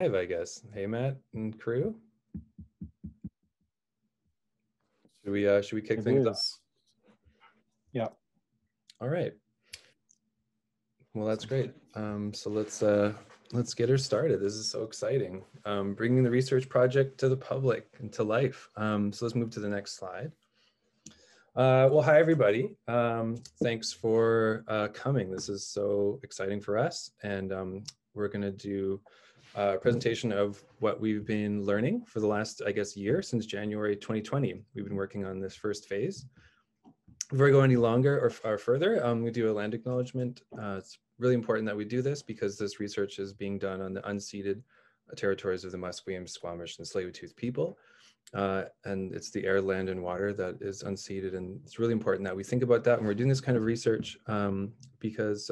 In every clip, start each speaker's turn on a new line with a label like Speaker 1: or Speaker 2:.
Speaker 1: Live, I guess. Hey, Matt and crew. Should we kick things off?
Speaker 2: Yeah.
Speaker 1: All right. Well, that's great. So let's get her started. This is so exciting. Bringing the research project to the public and to life. So let's move to the next slide. Well, hi everybody. Thanks for coming. This is so exciting for us, and we're going to do a presentation of what we've been learning for the last, I guess, year, since January 2020. We've been working on this first phase. Before I go any longer or further, we do a land acknowledgement. It's really important that we do this because this research is being done on the unceded territories of the Musqueam, Squamish, and Tsleil-Waututh people. And it's the air, land, and water that is unceded. And it's really important that we think about that when we're doing this kind of research, because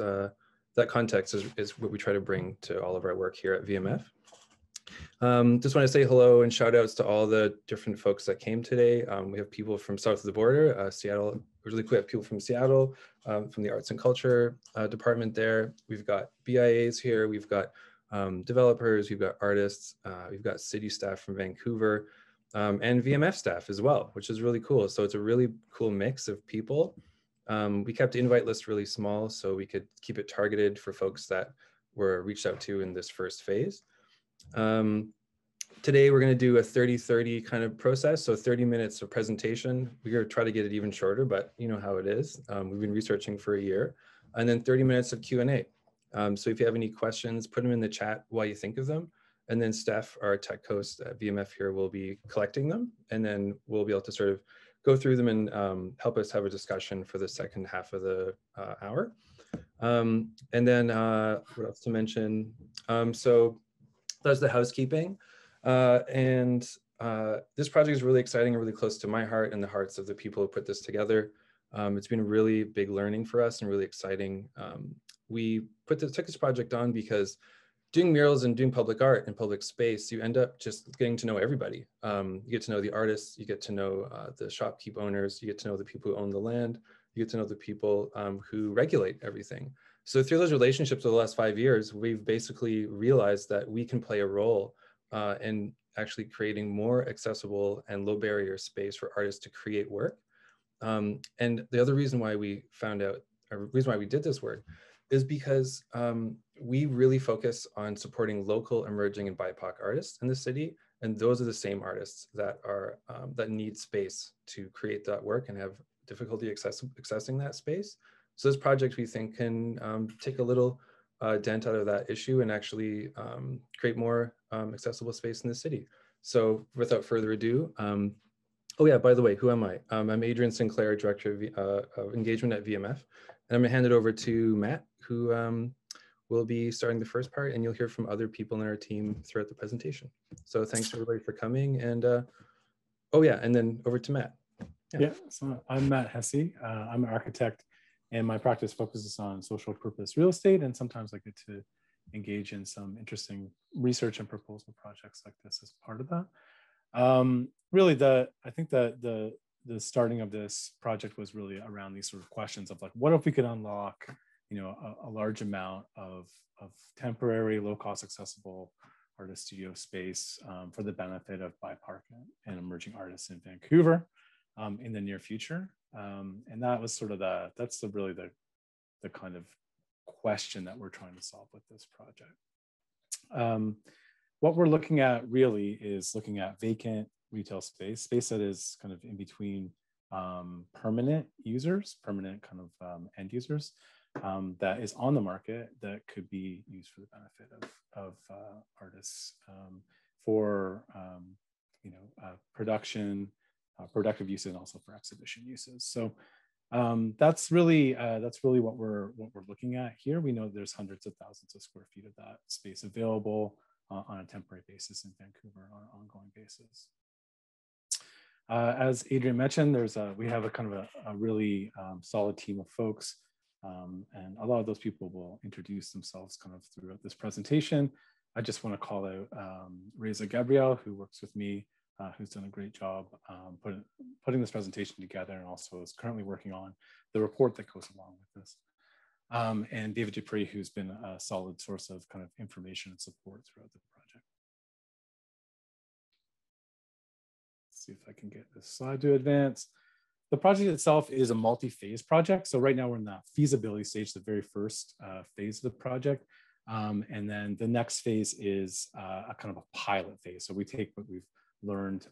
Speaker 1: that context is what we try to bring to all of our work here at VMF. Just want to say hello and shout outs to all the different folks that came today. We have people from south of the border, Seattle. Really quick, we have people from Seattle, from the Arts and Culture department there. We've got BIAs here. We've got developers. We've got artists. We've got city staff from Vancouver. And VMF staff as well, which is really cool. So it's a really cool mix of people. We kept the invite list really small so we could keep it targeted for folks that were reached out to in this first phase. Today we're going to do a 30-30 kind of process. So 30 minutes of presentation. We're going to try to get it even shorter, but you know how it is. We've been researching for a year. And then 30 minutes of Q&A. So if you have any questions, put them in the chat while you think of them. And then Steph, our tech host at VMF here, will be collecting them. And then we'll be able to sort of go through them and help us have a discussion for the second half of the hour. And then what else to mention? So that's the housekeeping. This project is really exciting and really close to my heart and the hearts of the people who put this together. It's been a really big learning for us and really exciting. We took this project on because doing murals and doing public art in public space, you end up just getting to know everybody. You get to know the artists, you get to know the shopkeep owners, you get to know the people who own the land, you get to know the people who regulate everything. So through those relationships over the last 5 years, we've basically realized that we can play a role in actually creating more accessible and low barrier space for artists to create work. And the other reason why we reason why we did this work is because we really focus on supporting local, emerging, and BIPOC artists in the city. And those are the same artists that need space to create that work and have difficulty accessing that space. So this project, we think, can take a little dent out of that issue and actually create more accessible space in the city. So without further ado, oh yeah, by the way, who am I? I'm Adrian Sinclair, Director of Engagement at VMF. And I'm gonna hand it over to Matt, who will be starting the first part, and you'll hear from other people in our team throughout the presentation. So thanks everybody for coming, and oh yeah, and then over to Matt.
Speaker 2: Yeah, so I'm Matt Hesse. I'm an architect, and my practice focuses on social purpose real estate, and sometimes I get to engage in some interesting research and proposal projects like this as part of that. Really, I think the starting of this project was really around these sort of questions of like, what if we could unlock, a large amount of temporary, low-cost, accessible artist studio space for the benefit of BIPOC and emerging artists in Vancouver in the near future. And that was sort of really the kind of question that we're trying to solve with this project. What we're looking at really is looking at vacant retail space that is kind of in between permanent users, permanent kind of end users, that is on the market that could be used for the benefit of artists for production, productive use, and also for exhibition uses. So that's really what we're looking at here. We know there's hundreds of thousands of square feet of that space available on a temporary basis in Vancouver on an ongoing basis. As Adrian mentioned, we have a kind of a really solid team of folks, and a lot of those people will introduce themselves kind of throughout this presentation. I just want to call out Reza Gabriel, who works with me, who's done a great job putting this presentation together, and also is currently working on the report that goes along with this. And David Dupree, who's been a solid source of kind of information and support throughout the project. see if I can get this slide to advance. The project itself is a multi-phase project. So right now we're in the feasibility stage, the very first phase of the project. And then the next phase is a kind of a pilot phase. So we take what we've learned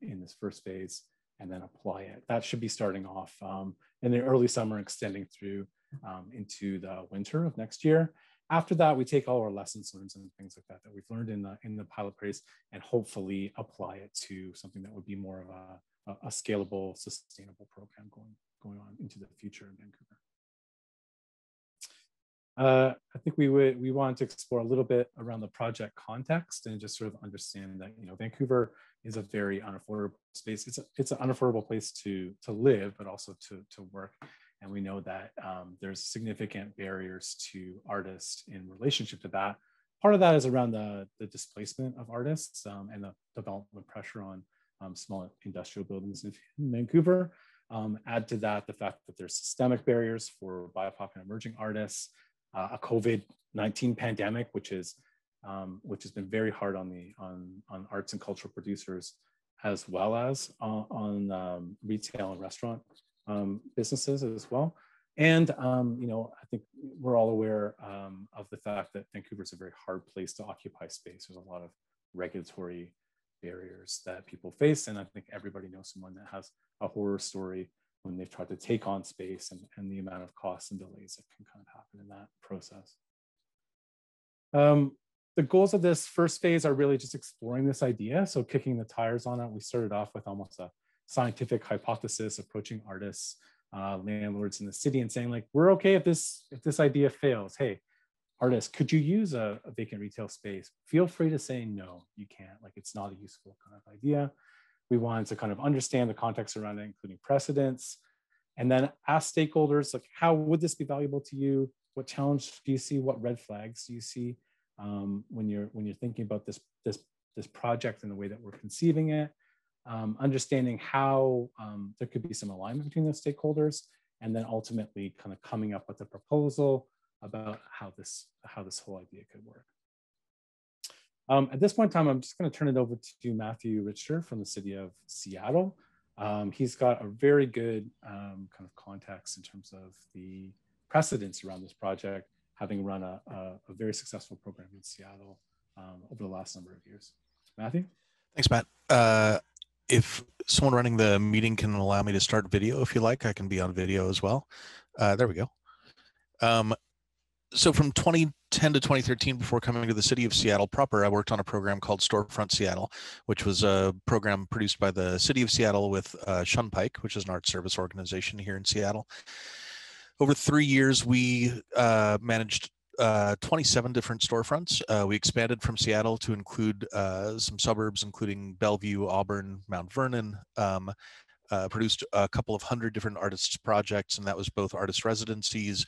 Speaker 2: in this first phase and then apply it. That should be starting off in the early summer, extending through into the winter of next year. After that, we take all our lessons learned and things like that we've learned in the pilot phase and hopefully apply it to something that would be more of a scalable, sustainable program going on into the future in Vancouver. I think we wanted to explore a little bit around the project context and just sort of understand that, you know, Vancouver is a very unaffordable space. It's an unaffordable place to live, but also to work. And we know that there's significant barriers to artists in relationship to that. Part of that is around the displacement of artists and the development pressure on small industrial buildings in Vancouver. Add to that the fact that there's systemic barriers for BIPOC and emerging artists, a COVID-19 pandemic, which has been very hard on arts and cultural producers, as well as on retail and restaurant businesses as well. And you know, I think we're all aware of the fact that Vancouver is a very hard place to occupy space. There's a lot of regulatory barriers that people face, and I think everybody knows someone that has a horror story when they've tried to take on space and the amount of costs and delays that can kind of happen in that process. The goals of this first phase are really just exploring this idea. So kicking the tires on it, we started off with almost a scientific hypothesis, approaching artists, landlords in the city and saying, like, we're okay if this idea fails. Hey, artists, could you use a vacant retail space? Feel free to say no, you can't. Like, it's not a useful kind of idea. We wanted to kind of understand the context around it, including precedents, and then ask stakeholders, like, how would this be valuable to you? What challenge do you see? What red flags do you see when you're thinking about this project and the way that we're conceiving it? Understanding how there could be some alignment between those stakeholders, and then ultimately kind of coming up with a proposal about how this whole idea could work. At this point in time, I'm just going to turn it over to Matthew Richter from the city of Seattle. He's got a very good kind of context in terms of the precedents around this project, having run a very successful program in Seattle over the last number of years. Matthew? Thanks,
Speaker 3: Matt. If someone running the meeting can allow me to start video, if you like, I can be on video as well. There we go. So from 2010 to 2013, before coming to the city of Seattle proper, I worked on a program called Storefront Seattle, which was a program produced by the city of Seattle with Shunpike, which is an art service organization here in Seattle. Over 3 years, we managed 27 different storefronts. We expanded from Seattle to include some suburbs, including Bellevue, Auburn, Mount Vernon, produced a couple of hundred different artists' projects, and that was both artist residencies,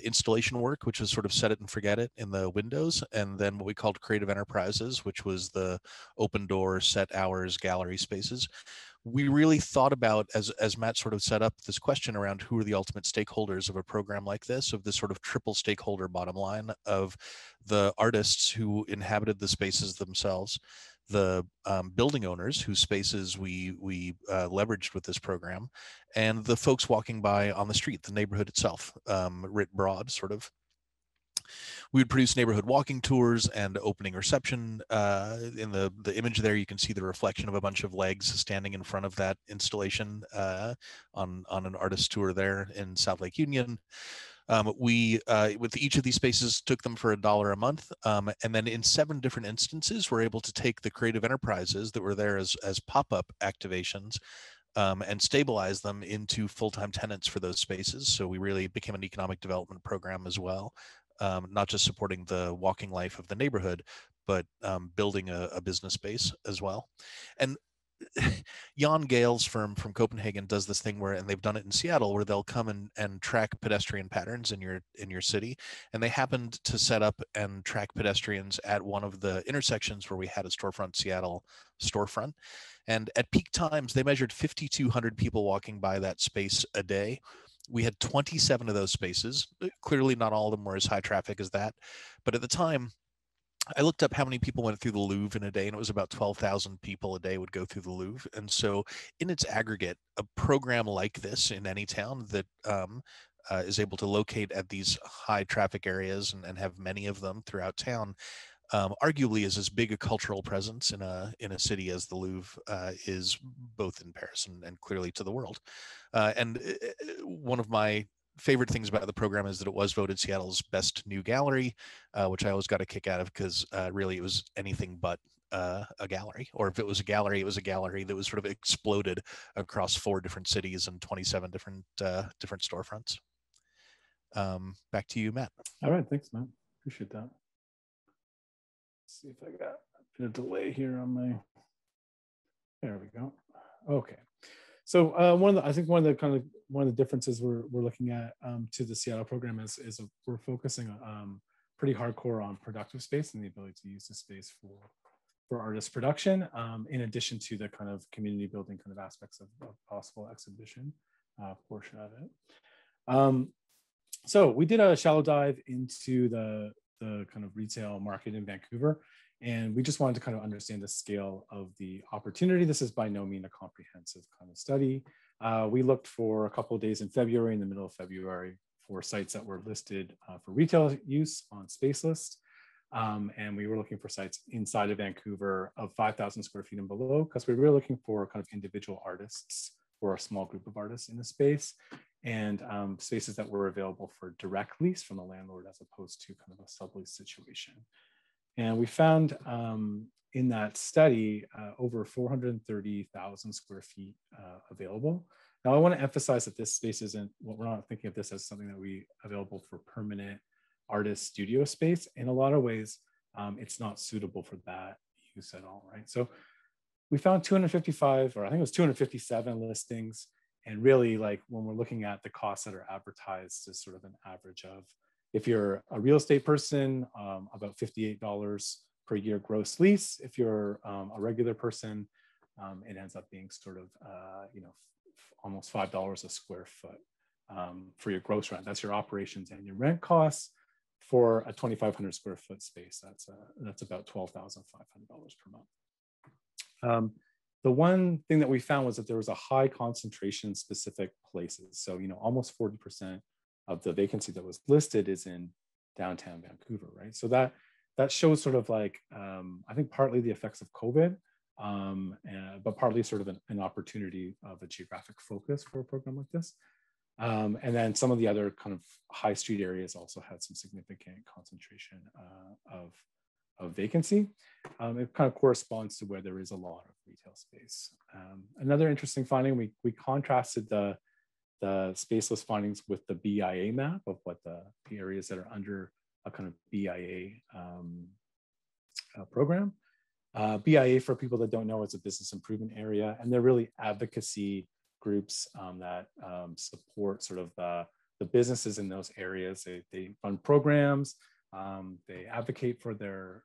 Speaker 3: installation work, which was sort of set it and forget it in the windows, and then what we called creative enterprises, which was the open door, set hours, gallery spaces. We really thought about, as Matt sort of set up, this question around who are the ultimate stakeholders of a program like this, of this sort of triple stakeholder bottom line of the artists who inhabited the spaces themselves, the building owners whose spaces we leveraged with this program, and the folks walking by on the street, the neighborhood itself, writ broad, sort of. We would produce neighborhood walking tours and opening reception. In the image there, you can see the reflection of a bunch of legs standing in front of that installation on an artist tour there in South Lake Union. We, with each of these spaces, took them for $1 a month. And then in 7 different instances, we're able to take the creative enterprises that were there as pop-up activations and stabilize them into full-time tenants for those spaces. So we really became an economic development program as well, not just supporting the walking life of the neighborhood, but building a business base as well. And Jan Gale's firm from Copenhagen does this thing where, and they've done it in Seattle, where they'll come and track pedestrian patterns in your city. And they happened to set up and track pedestrians at one of the intersections where we had a Storefront Seattle storefront. And at peak times, they measured 5,200 people walking by that space a day. We had 27 of those spaces. Clearly not all of them were as high traffic as that. But at the time, I looked up how many people went through the Louvre in a day, and it was about 12,000 people a day would go through the Louvre. And so in its aggregate, a program like this in any town that is able to locate at these high traffic areas and have many of them throughout town, arguably is as big a cultural presence in a city as the Louvre is, both in Paris and clearly to the world. And one of my favorite things about the program is that it was voted Seattle's best new gallery, which I always got a kick out of, because really it was anything but a gallery. Or if it was a gallery, it was a gallery that was sort of exploded across 4 different cities and 27 different storefronts. Back to you, Matt.
Speaker 2: All right, thanks, Matt. Appreciate that. Let's see if I got a bit of delay here on my. There we go. Okay. So I think one of the differences we're looking at to the Seattle program is we're focusing pretty hardcore on productive space and the ability to use the space for artist production, in addition to the kind of community building kind of aspects of possible exhibition portion of it. So we did a shallow dive into the kind of retail market in Vancouver, and we just wanted to kind of understand the scale of the opportunity. This is by no means a comprehensive kind of study. We looked for a couple of days in February, in the middle of February, for sites that were listed for retail use on Spacelist. And we were looking for sites inside of Vancouver of 5,000 square feet and below, because we were looking for kind of individual artists or a small group of artists in the space, and spaces that were available for direct lease from the landlord as opposed to kind of a sublease situation. And we found in that study over 430,000 square feet available. Now, I want to emphasize that this space isn't, we're not thinking of this as something that we available for permanent artist studio space. In a lot of ways, it's not suitable for that use at all, right? So we found 255, or I think it was 257 listings. And really, like, when we're looking at the costs that are advertised, is sort of an average of, if you're a real estate person, about $58 per year gross lease. If you're a regular person, it ends up being sort of, almost $5 a square foot for your gross rent. That's your operations and your rent costs. For a 2,500 square foot space, that's about $12,500 per month. The one thing that we found was that there was a high concentration in specific places. So, almost 40% of the vacancy that was listed is in downtown Vancouver, right? So that shows sort of like, I think partly the effects of COVID, but partly sort of an opportunity of a geographic focus for a program like this. And then some of the other kind of high street areas also had some significant concentration of vacancy. It kind of corresponds to where there is a lot of retail space. Another interesting finding, we contrasted the spaceless findings with the BIA map of what the areas that are under a kind of BIA program. BIA, for people that don't know, is a business improvement area, and they're really advocacy groups that support sort of the businesses in those areas. They fund programs, they advocate for the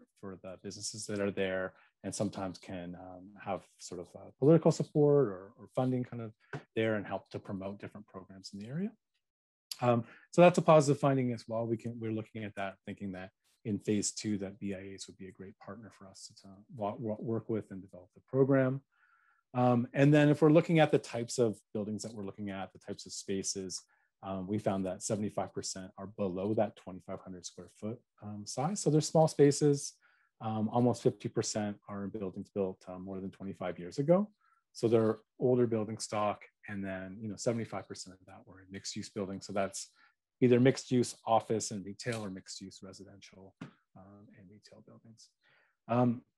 Speaker 2: businesses that are there, and sometimes can have sort of political support or funding kind of there and help to promote different programs in the area. So that's a positive finding as well. We're looking at that, thinking that in phase 2, that BIAs would be a great partner for us to work with and develop the program. And then if we're looking at the types of buildings that we're looking at, the types of spaces, we found that 75% are below that 2,500 square foot size. So they're small spaces. Almost 50% are in buildings built more than 25 years ago. So they're older building stock. And then 75% of that were in mixed use buildings. So that's either mixed use office and retail, or mixed use residential and retail buildings.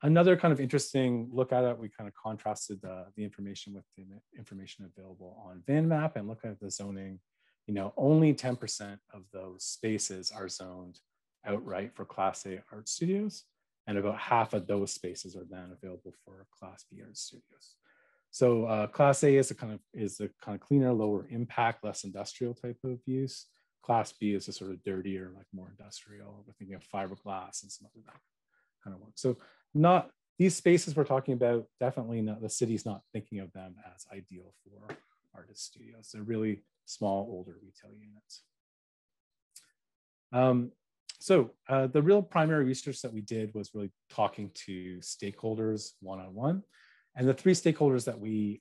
Speaker 2: Another kind of interesting look at it, we kind of contrasted the information with the information available on VanMap, and looking at the zoning. Only 10% of those spaces are zoned outright for Class A art studios, and about half of those spaces are then available for Class B art studios. So Class A is a kind of cleaner, lower impact, less industrial type of use. Class B is a sort of dirtier, like more industrial. We're thinking of fiberglass and some other that kind of work. So not these spaces we're talking about, definitely not, the city's not thinking of them as ideal for artist studios. They're really small, older retail units. So the real primary research that we did was really talking to stakeholders one-on-one. And the three stakeholders that we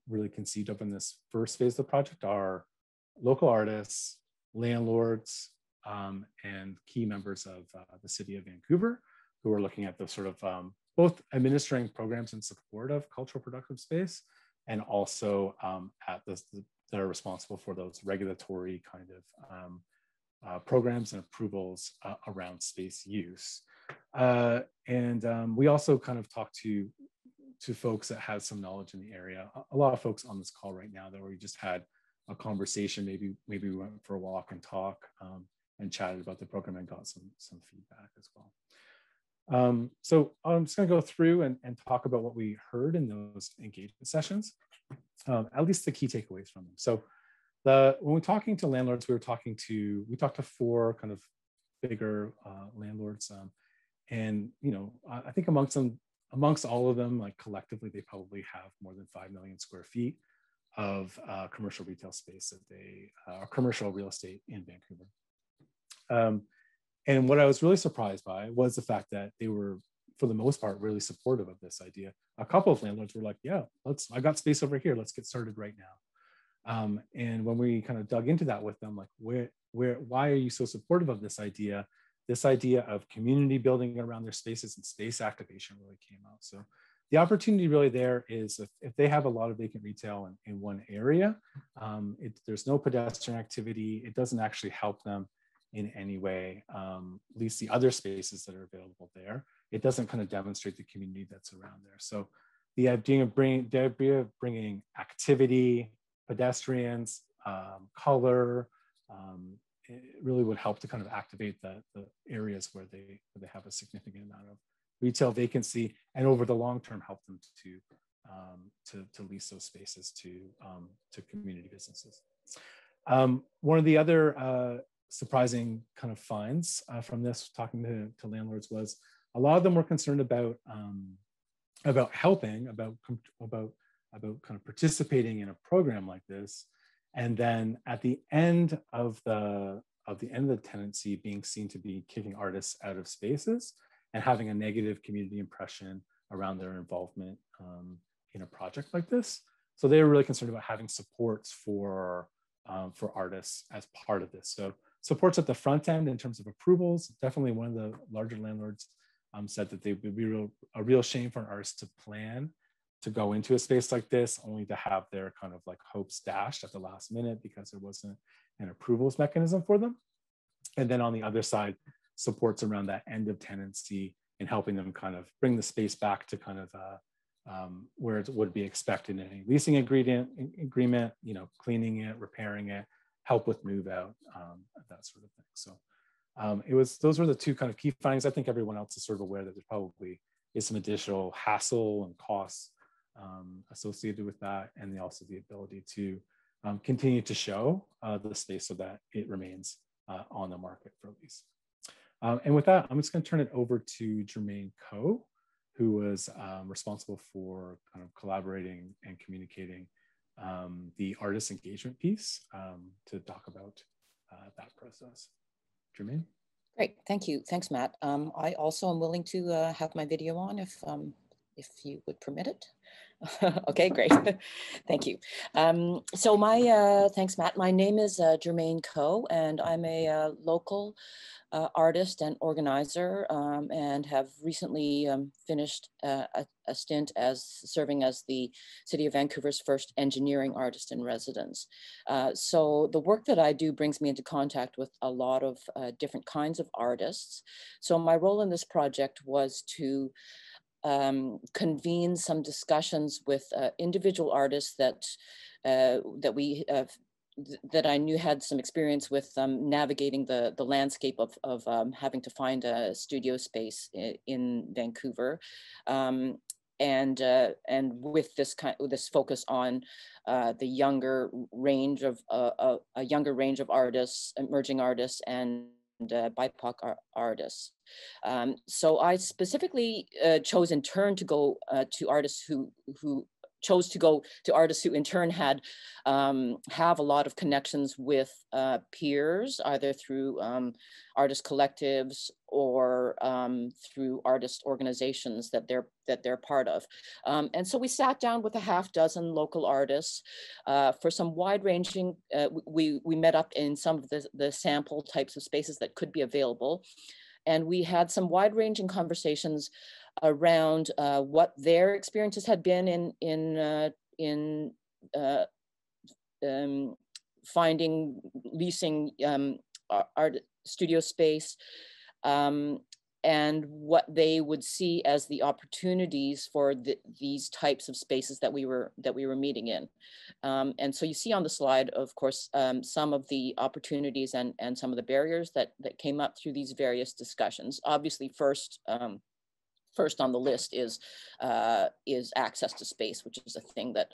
Speaker 2: really conceived of in this first phase of the project are local artists, landlords, and key members of the city of Vancouver, who are looking at the sort of both administering programs in support of cultural productive space, and also that are responsible for those regulatory kind of programs and approvals around space use. We also kind of talked to folks that had some knowledge in the area. A lot of folks on this call right now that we just had a conversation, maybe we went for a walk and talk and chatted about the program and got some feedback as well. So I'm just gonna go through and talk about what we heard in those engagement sessions, at least the key takeaways from them. So when we're talking to landlords, we talked to four kind of bigger landlords, and I think amongst all of them, like collectively, they probably have more than 5 million square feet of commercial retail space that they are commercial real estate in Vancouver. And what I was really surprised by was the fact that they were, for the most part, really supportive of this idea. A couple of landlords were like, yeah, I got space over here, let's get started right now. And when we kind of dug into that with them, like why are you so supportive of this idea? This idea of community building around their spaces and space activation really came out. So the opportunity really there is if they have a lot of vacant retail in one area, there's no pedestrian activity, it doesn't actually help them in any way, at least the other spaces that are available there. It doesn't kind of demonstrate the community that's around there. So the idea of bringing activity, pedestrians, color, it really would help to kind of activate the areas where they have a significant amount of retail vacancy, and over the long term help them to lease those spaces to community businesses. One of the other surprising kind of finds from this, talking to landlords, was a lot of them were concerned about helping, about kind of participating in a program like this, and then at the end of the tenancy being seen to be kicking artists out of spaces and having a negative community impression around their involvement in a project like this. So they were really concerned about having supports for artists as part of this. So supports at the front end in terms of approvals. Definitely one of the larger landlords said that they would be a real shame for an artist to plan to go into a space like this only to have their kind of like hopes dashed at the last minute because there wasn't an approvals mechanism for them. And then on the other side, supports around that end of tenancy and helping them kind of bring the space back to kind of where it would be expected in a leasing agreement, cleaning it, repairing it, help with move out, that sort of thing. So those were the two kind of key findings. I think everyone else is sort of aware that there probably is some additional hassle and costs associated with that, and also the ability to continue to show the space so that it remains on the market for lease. And with that, I'm just going to turn it over to Jermaine Coe, who was responsible for kind of collaborating and communicating the artist engagement piece to talk about that process. Jermaine?
Speaker 4: Great, thank you. Thanks, Matt. I also am willing to have my video on if you would permit it. Okay, great. Thank you. Thanks, Matt. My name is Jermaine Coe, and I'm a local artist and organizer, and have recently finished a stint serving as the City of Vancouver's first engineering artist in residence. So the work that I do brings me into contact with a lot of different kinds of artists. So my role in this project was to convene some discussions with individual artists that I knew had some experience with navigating the landscape of having to find a studio space in Vancouver, and with this focus on the younger range of artists, emerging artists, and BIPOC artists. So I specifically chose in turn to go to artists who chose to go to artists who in turn had have a lot of connections with peers, either through artist collectives or through artist organizations that they're part of. And so we sat down with a half dozen local artists for some wide-ranging, we met up in some of the sample types of spaces that could be available. And we had some wide-ranging conversations around what their experiences had been in finding, leasing art studio space, and what they would see as the opportunities for these types of spaces that we were meeting in. And so you see on the slide, of course, some of the opportunities and some of the barriers that came up through these various discussions. Obviously, first on the list is access to space, which is a thing that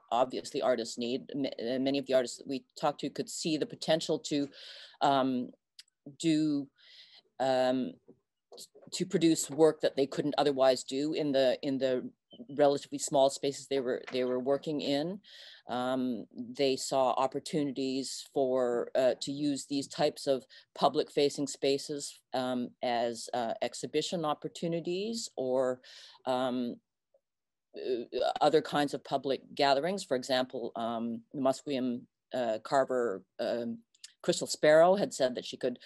Speaker 4: obviously artists need. Many of the artists that we talked to could see the potential to produce work that they couldn't otherwise do in the relatively small spaces they were working in. They saw opportunities for to use these types of public-facing spaces as exhibition opportunities or other kinds of public gatherings. For example, the Musqueam carver Crystal Sparrow had said that she could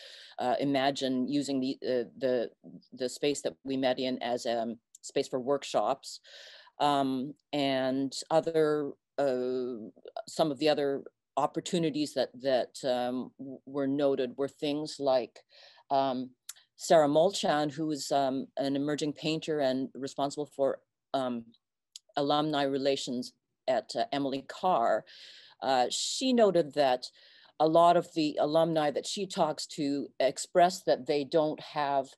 Speaker 4: imagine using the space that we met in as a space for workshops, and other some of the other opportunities that were noted were things like Sarah Molchan, who is an emerging painter and responsible for alumni relations at Emily Carr. She noted that a lot of the alumni that she talks to express that they don't have,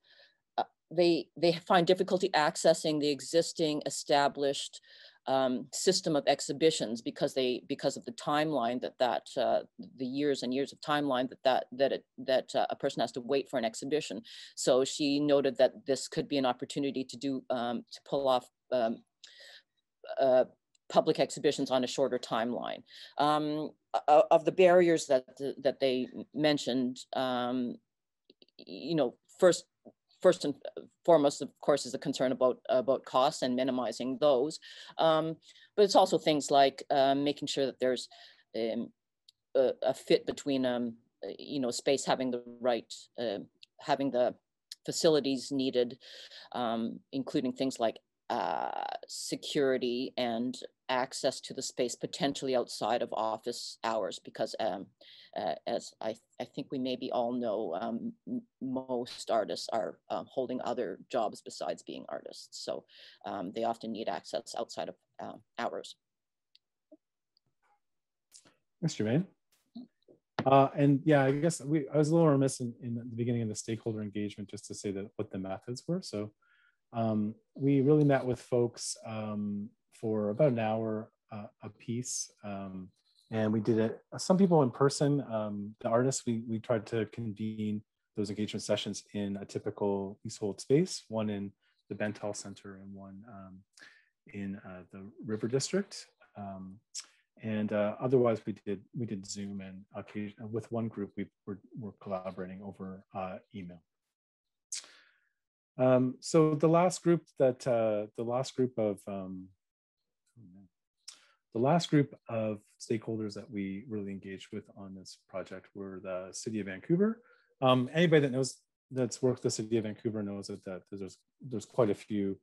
Speaker 4: they find difficulty accessing the existing established system of exhibitions because of the timeline the years and years of timeline that a person has to wait for an exhibition. So she noted that this could be an opportunity to pull off public exhibitions on a shorter timeline. Of the barriers that they mentioned, you know, first and foremost, of course, is a concern about costs and minimizing those. But it's also things like making sure that there's a fit between, you know, space having the right, having the facilities needed, including things like security and access to the space potentially outside of office hours, because as I think we maybe all know, most artists are holding other jobs besides being artists. So they often need access outside of hours.
Speaker 2: Thanks, Jermaine. And yeah, I guess I was a little remiss in the beginning of the stakeholder engagement just to say that what the methods were. So we really met with folks for about an hour a piece, and we did it. Some people in person. The artists, we tried to convene those engagement sessions in a typical leasehold space, one in the Benthall Center and one in the River District. And otherwise, we did Zoom, and occasionally with one group we're collaborating over email. So the last group stakeholders that we really engaged with on this project were the City of Vancouver. Anybody that's worked with the City of Vancouver knows that there's quite a few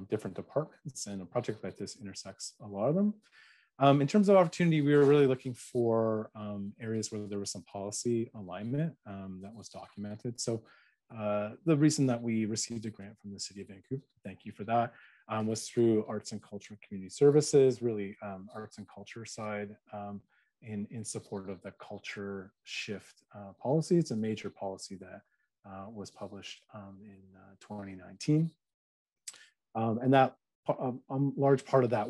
Speaker 2: different departments, and a project like this intersects a lot of them. In terms of opportunity, we were really looking for areas where there was some policy alignment that was documented. So the reason that we received a grant from the City of Vancouver, thank you for that, was through Arts and Culture and Community Services, really arts and culture side, in support of the culture shift policy. It's a major policy that was published in 2019. And that large part of that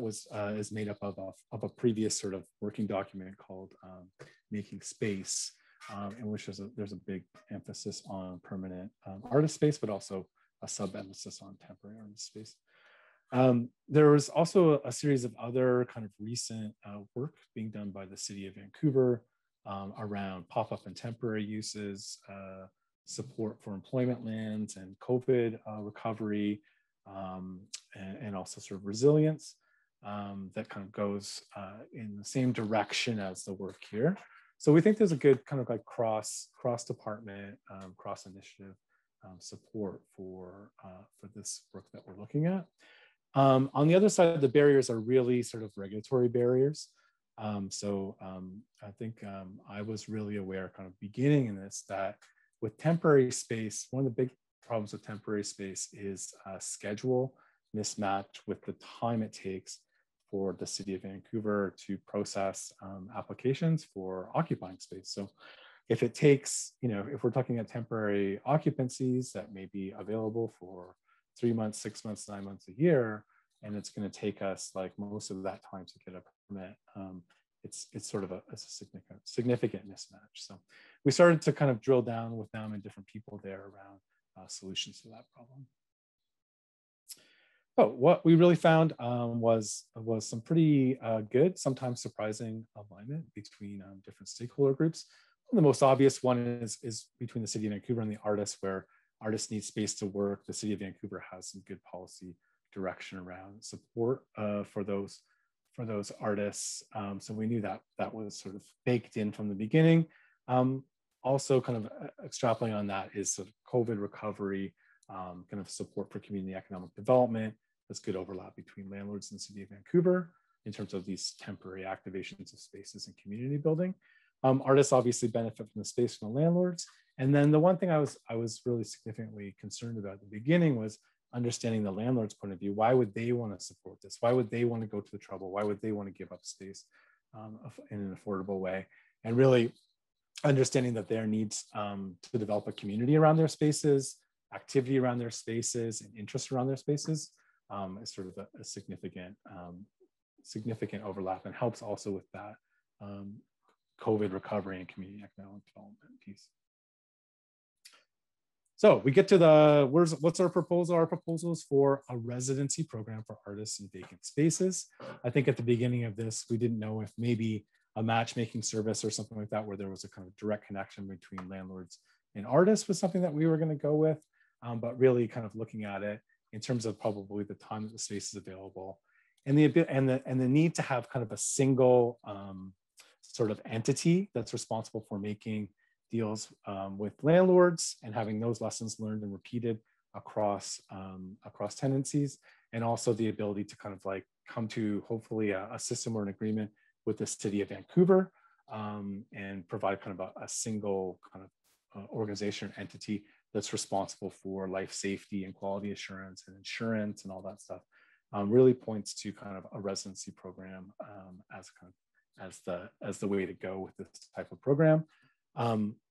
Speaker 2: is made up of a previous sort of working document called Making Space, in which there's a big emphasis on permanent artist space, but also a sub-emphasis on temporary artist space. There was also a series of other kind of recent work being done by the city of Vancouver around pop-up and temporary uses, support for employment lands and COVID recovery, and also sort of resilience that kind of goes in the same direction as the work here. So we think there's a good kind of like cross department, cross initiative support for this work that we're looking at. On the other side, the barriers are really sort of regulatory barriers. I think I was really aware kind of beginning in this that with temporary space, one of the big problems with temporary space is schedule mismatch with the time it takes for the city of Vancouver to process applications for occupying space. So if it takes, if we're talking about temporary occupancies that may be available for 3 months, 6 months, 9 months, a year, and it's going to take us like most of that time to get a permit, it's sort of a significant mismatch. So we started to kind of drill down with them and different people there around solutions to that problem. But what we really found was some pretty good, sometimes surprising alignment between different stakeholder groups. The most obvious one is between the city of Vancouver and the artists, where artists need space to work. The city of Vancouver has some good policy direction around support for those artists. So we knew that that was sort of baked in from the beginning. Also kind of extrapolating on that is sort of COVID recovery, kind of support for community economic development. There's good overlap between landlords and the city of Vancouver in terms of these temporary activations of spaces and community building. Artists obviously benefit from the space from the landlords. And then the one thing I was really significantly concerned about at the beginning was understanding the landlord's point of view. Why would they want to support this? Why would they want to go to the trouble? Why would they want to give up space in an affordable way? And really understanding that there needs to develop a community around their spaces, activity around their spaces, and interest around their spaces is sort of a significant overlap, and helps also with that COVID recovery and community economic development piece. So we get to what's our proposal? Our proposal is for a residency program for artists in vacant spaces. I think at the beginning of this, we didn't know if maybe a matchmaking service or something like that, where there was a kind of direct connection between landlords and artists, was something that we were going to go with. But really kind of looking at it in terms of probably the time that the space is available, and the need to have kind of a single sort of entity that's responsible for making deals with landlords and having those lessons learned and repeated across tenancies, and also the ability to kind of like come to hopefully a system or an agreement with the city of Vancouver and provide kind of a single kind of organization or entity that's responsible for life safety and quality assurance and insurance and all that stuff. Really points to kind of a residency program as the way to go with this type of program.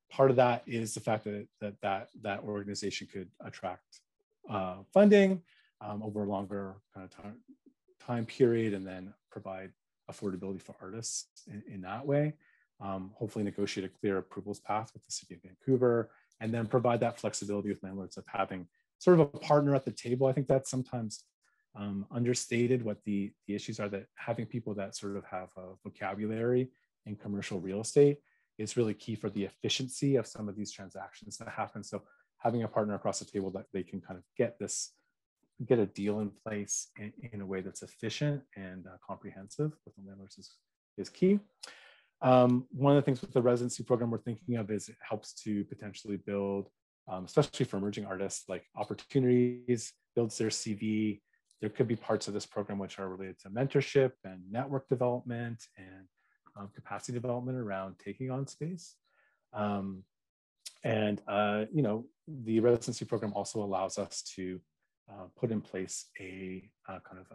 Speaker 2: Part of that is the fact that organization could attract funding over a longer kind of time period, and then provide affordability for artists in that way. Hopefully negotiate a clear approvals path with the city of Vancouver, and then provide that flexibility with landlords of having sort of a partner at the table. I think that's sometimes understated what the issues are, that having people that sort of have a vocabulary in commercial real estate is really key for the efficiency of some of these transactions that happen. So having a partner across the table that they can kind of get a deal in place in a way that's efficient and comprehensive with the landlords is key. One of the things with the residency program we're thinking of is it helps to potentially build, especially for emerging artists, like opportunities, builds their CV. There could be parts of this program which are related to mentorship and network development and capacity development around taking on space. The residency program also allows us to put in place a kind of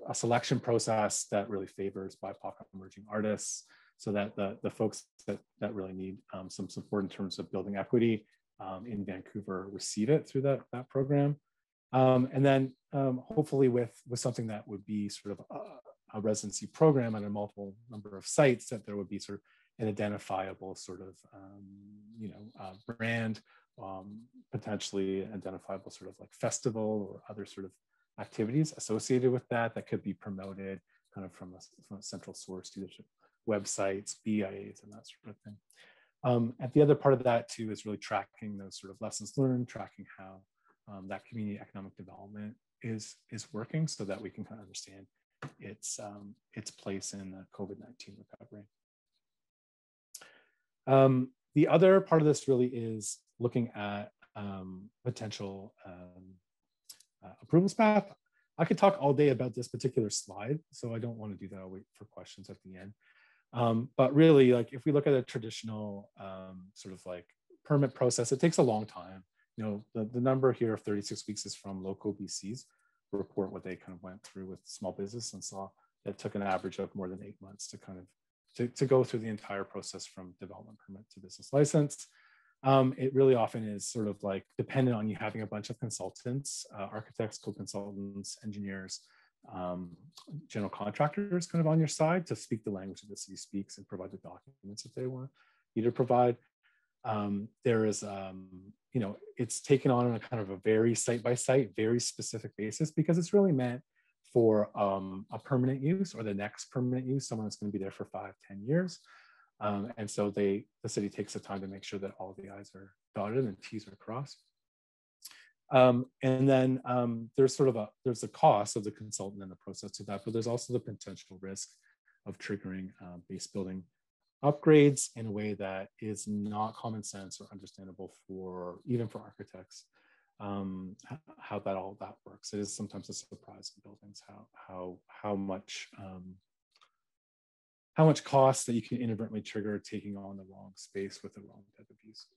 Speaker 2: a selection process that really favors BIPOC emerging artists, so that the folks that really need some support in terms of building equity in Vancouver receive it through that program. And then hopefully with something that would be sort of a residency program at a multiple number of sites, that there would be sort of an identifiable sort of brand potentially identifiable sort of like festival or other sort of activities associated with that that could be promoted kind of from a central source, either websites, BIAs, and that sort of thing. And the other part of that too is really tracking those sort of lessons learned, tracking how that community economic development is working, so that we can kind of understand its place in the COVID-19 recovery. The other part of this really is looking at potential approvals path. I could talk all day about this particular slide, so I don't want to do that. I'll wait for questions at the end. But really, like if we look at a traditional sort of like permit process, it takes a long time. You know, the number here of 36 weeks is from Local BC's report, what they kind of went through with small business, and saw that it took an average of more than 8 months to kind of to go through the entire process from development permit to business license. It really often is sort of like dependent on you having a bunch of consultants, architects, co-consultants, engineers, general contractors kind of on your side to speak the language that the city speaks and provide the documents that they want you to provide. There is, you know, it's taken on a kind of a very site-by-site, very specific basis, because it's really meant for a permanent use or the next permanent use, someone that's going to be there for 5-10 years. And so the city takes the time to make sure that all the I's are dotted and T's are crossed. And then there's sort of there's a cost of the consultant and the process to that, but there's also the potential risk of triggering base building upgrades in a way that is not common sense or understandable for even for architects. How that works. It is sometimes a surprise in buildings how much cost that you can inadvertently trigger taking on the wrong space with the wrong type of use.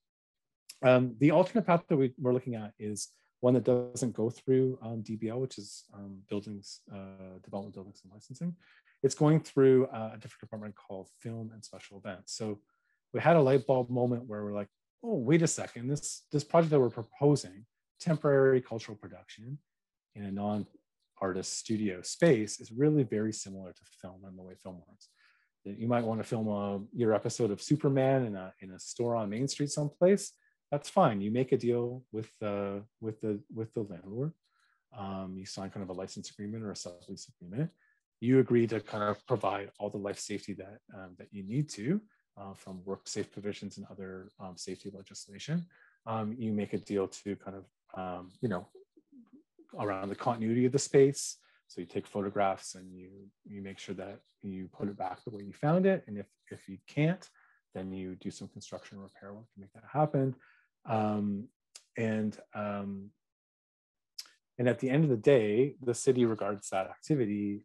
Speaker 2: The alternate path that we're looking at is one that doesn't go through DBL, which is development buildings and licensing. It's going through a different department called film and special events. So we had a light bulb moment where we're like, oh, wait a second, this project that we're proposing, temporary cultural production in a non-artist studio space, is really very similar to film and the way film works. You might want to film your episode of Superman in a store on Main Street someplace. That's fine. You make a deal with the landlord. You sign kind of a license agreement or a sublease agreement. You agree to kind of provide all the life safety that you need to from work safe provisions and other safety legislation. You make a deal to kind of you know, around the continuity of the space. So you take photographs and you make sure that you put it back the way you found it. And if you can't, then you do some construction and repair work to make that happen. And at the end of the day, the city regards that activity,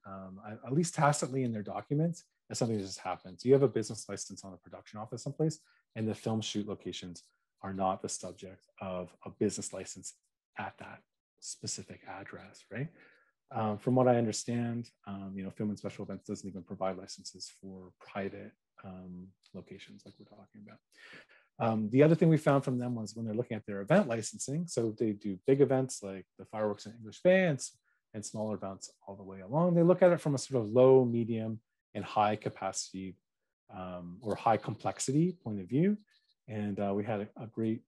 Speaker 2: at least tacitly in their documents, as something that just happens. You have a business license on a production office someplace, and the film shoot locations are not the subject of a business license at that specific address, right? From what I understand, you know, film and special events doesn't even provide licenses for private locations like we're talking about. The other thing we found from them was when they're looking at their event licensing, so they do big events like the fireworks and English bands and smaller events all the way along. They look at it from a sort of low, medium, and high capacity or high complexity point of view. And we had a great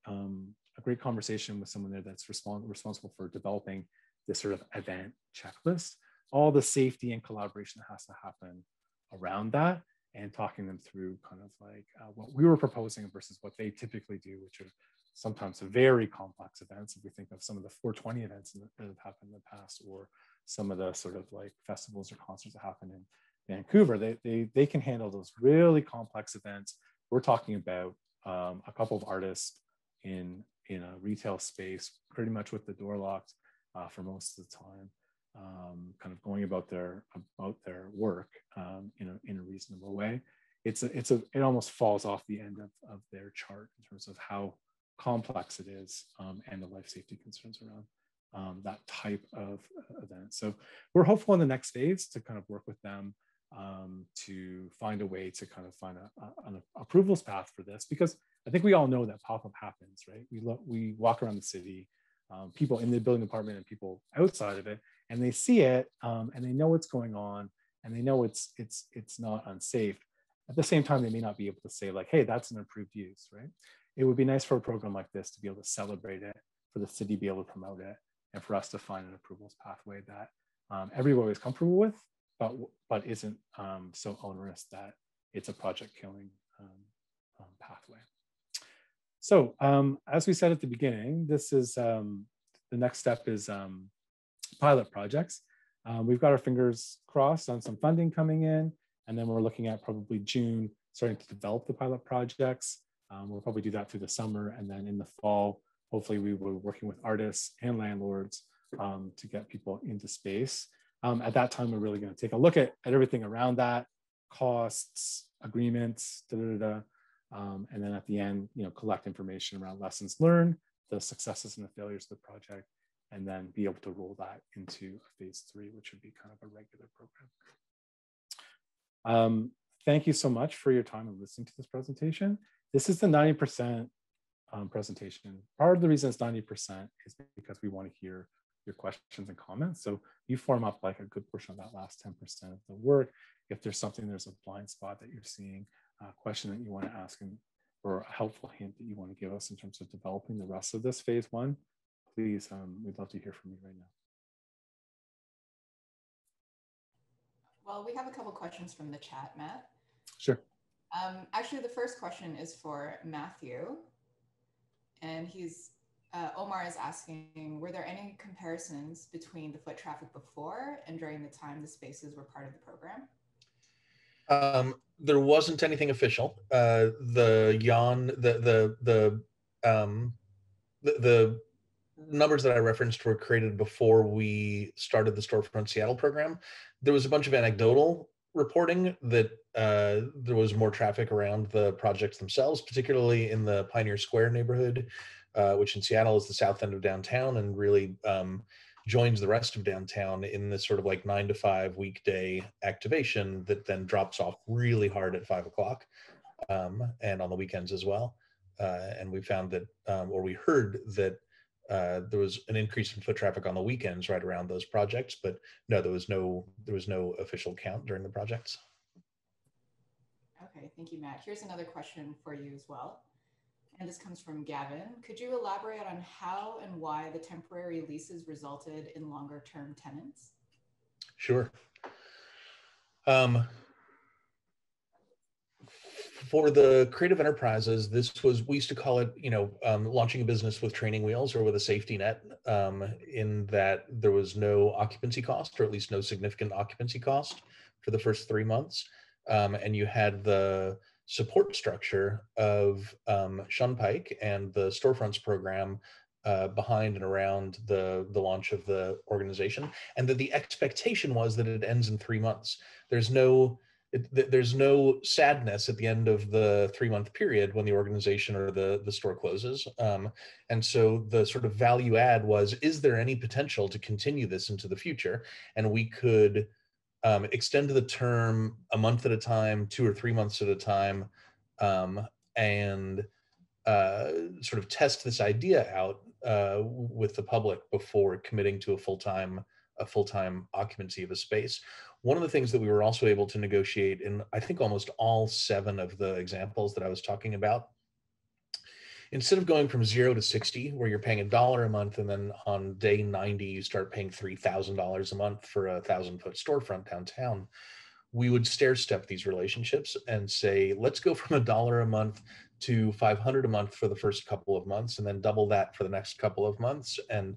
Speaker 2: conversation with someone there that's responsible for developing this sort of event checklist, all the safety and collaboration that has to happen around that, and talking them through kind of like what we were proposing versus what they typically do, which are sometimes very complex events. If we think of some of the 420 events that have happened in the past, or some of the sort of like festivals or concerts that happen in Vancouver, they can handle those really complex events. We're talking about a couple of artists in a retail space, pretty much with the door locked for most of the time, kind of going about their work in a reasonable way. It almost falls off the end of their chart in terms of how complex it is and the life safety concerns around that type of event. So we're hopeful in the next phase to kind of work with them to find a way to kind of find an approvals path for this, because I think we all know that pop-up happens, right? We walk around the city, people in the building department and people outside of it, and they see it and they know what's going on, and they know it's not unsafe. At the same time, they may not be able to say like, hey, that's an approved use, right? it would be nice for a program like this to be able to celebrate it, for the city to be able to promote it, and for us to find an approvals pathway that everybody is comfortable with, but isn't so onerous that it's a project killing pathway. So as we said at the beginning, this is the next step is pilot projects. We've got our fingers crossed on some funding coming in, and then we're looking at probably June starting to develop the pilot projects. We'll probably do that through the summer, and then in the fall, hopefully we will be working with artists and landlords to get people into space. At that time, we're really going to take a look at everything around that, costs, agreements, and then at the end, collect information around lessons learned, the successes and the failures of the project, and then be able to roll that into phase 3, which would be kind of a regular program. Thank you so much for your time and listening to this presentation. This is the 90% presentation. Part of the reason it's 90% is because we want to hear your questions and comments. So you form up like a good portion of that last 10% of the work. If there's something, there's a blind spot that you're seeing, a question that you want to ask, or a helpful hint that you want to give us in terms of developing the rest of this phase 1, please, we'd love to hear from you right now.
Speaker 5: Well, we have a couple questions from the chat, Matt.
Speaker 2: Sure.
Speaker 5: Actually, the first question is for Matthew. And Omar is asking, were there any comparisons between the foot traffic before and during the time the spaces were part of the program?
Speaker 3: There wasn't anything official. The numbers that I referenced were created before we started the Storefront Seattle program. There was a bunch of anecdotal reporting that there was more traffic around the projects themselves, particularly in the Pioneer Square neighborhood, which in Seattle is the south end of downtown and really joins the rest of downtown in this sort of like 9 to 5 weekday activation that then drops off really hard at 5 o'clock and on the weekends as well. And we found that, or we heard that there was an increase in foot traffic on the weekends right around those projects, but no, there was no official count during the projects.
Speaker 5: Okay, thank you, Matt. Here's another question for you as well. And this comes from Gavin. Could you elaborate on how and why the temporary leases resulted in longer term tenants?
Speaker 3: Sure. For the creative enterprises, we used to call it, launching a business with training wheels or with a safety net, in that there was no occupancy cost, or at least no significant occupancy cost for the first 3 months. And you had the support structure of Shunpike and the Storefronts program behind and around the launch of the organization, and that the expectation was that it ends in 3 months. There's no sadness at the end of the 3-month period when the organization or the store closes. And so the sort of value add was, is there any potential to continue this into the future? And we could extend the term a month at a time, 2 or 3 months at a time, and sort of test this idea out with the public before committing to a full-time occupancy of a space. One of the things that we were also able to negotiate in, I think, almost all 7 of the examples that I was talking about, instead of going from 0 to 60, where you're paying $1 a month, and then on day 90, you start paying $3,000 a month for a 1,000-foot storefront downtown, we would stair step these relationships and say, let's go from $1 a month to $500 a month for the first couple of months, and then double that for the next couple of months, and